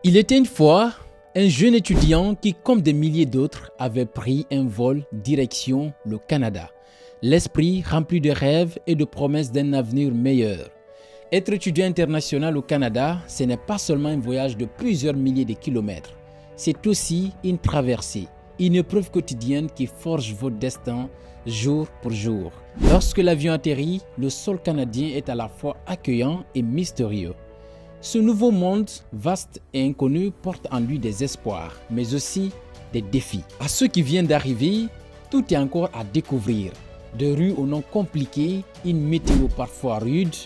Il était une fois un jeune étudiant qui, comme des milliers d'autres, avait pris un vol direction le Canada. L'esprit rempli de rêves et de promesses d'un avenir meilleur. Être étudiant international au Canada, ce n'est pas seulement un voyage de plusieurs milliers de kilomètres. C'est aussi une traversée, une épreuve quotidienne qui forge votre destin jour pour jour. Lorsque l'avion atterrit, le sol canadien est à la fois accueillant et mystérieux. Ce nouveau monde, vaste et inconnu, porte en lui des espoirs, mais aussi des défis. À ceux qui viennent d'arriver, tout est encore à découvrir. Des rues aux noms compliqués, une météo parfois rude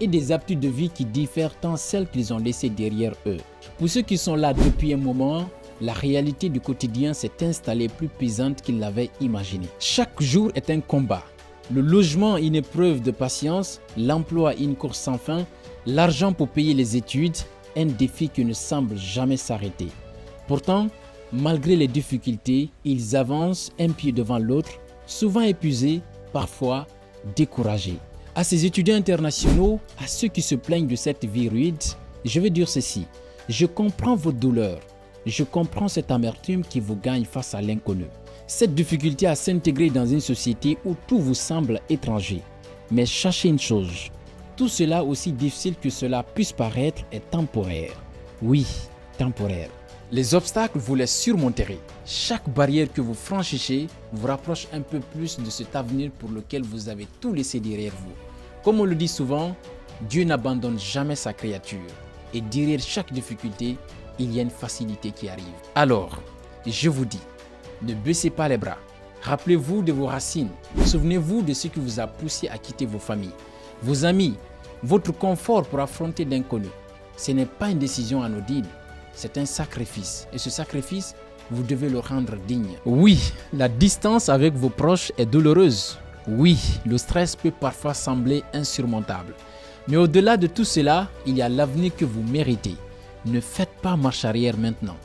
et des habitudes de vie qui diffèrent tant celles qu'ils ont laissées derrière eux. Pour ceux qui sont là depuis un moment, la réalité du quotidien s'est installée plus pesante qu'ils l'avaient imaginé. Chaque jour est un combat. Le logement, une épreuve de patience, l'emploi, une course sans fin, l'argent pour payer les études, un défi qui ne semble jamais s'arrêter. Pourtant, malgré les difficultés, ils avancent un pied devant l'autre, souvent épuisés, parfois découragés. À ces étudiants internationaux, à ceux qui se plaignent de cette vie rude, je veux dire ceci. Je comprends votre douleur. Je comprends cette amertume qui vous gagne face à l'inconnu. Cette difficulté à s'intégrer dans une société où tout vous semble étranger. Mais sachez une chose, tout cela, aussi difficile que cela puisse paraître, est temporaire. Oui, temporaire. Les obstacles, vous les surmonterez. Chaque barrière que vous franchissez vous rapproche un peu plus de cet avenir pour lequel vous avez tout laissé derrière vous. Comme on le dit souvent, Dieu n'abandonne jamais sa créature. Et derrière chaque difficulté, il y a une facilité qui arrive. Alors, je vous dis, ne baissez pas les bras. Rappelez-vous de vos racines. Souvenez-vous de ce qui vous a poussé à quitter vos familles, vos amis, votre confort pour affronter l'inconnu. Ce n'est pas une décision anodine, c'est un sacrifice. Et ce sacrifice, vous devez le rendre digne. Oui, la distance avec vos proches est douloureuse. Oui, le stress peut parfois sembler insurmontable. Mais au-delà de tout cela, il y a l'avenir que vous méritez. Ne faites pas marche arrière maintenant.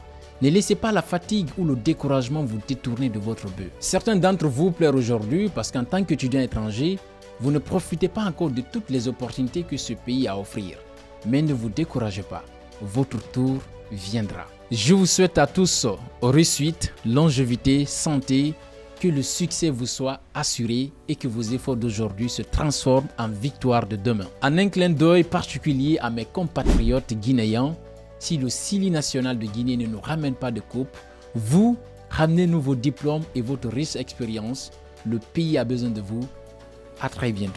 Ne laissez pas la fatigue ou le découragement vous détourner de votre but. Certains d'entre vous pleurent aujourd'hui parce qu'en tant qu'étudiant étranger, vous ne profitez pas encore de toutes les opportunités que ce pays a à offrir. Mais ne vous découragez pas, votre tour viendra. Je vous souhaite à tous réussite, longévité, santé, que le succès vous soit assuré et que vos efforts d'aujourd'hui se transforment en victoire de demain. En un clin d'œil particulier à mes compatriotes guinéens, si le Sili national de Guinée ne nous ramène pas de coupe, vous, ramenez-nous vos diplômes et votre riche expérience. Le pays a besoin de vous. À très bientôt.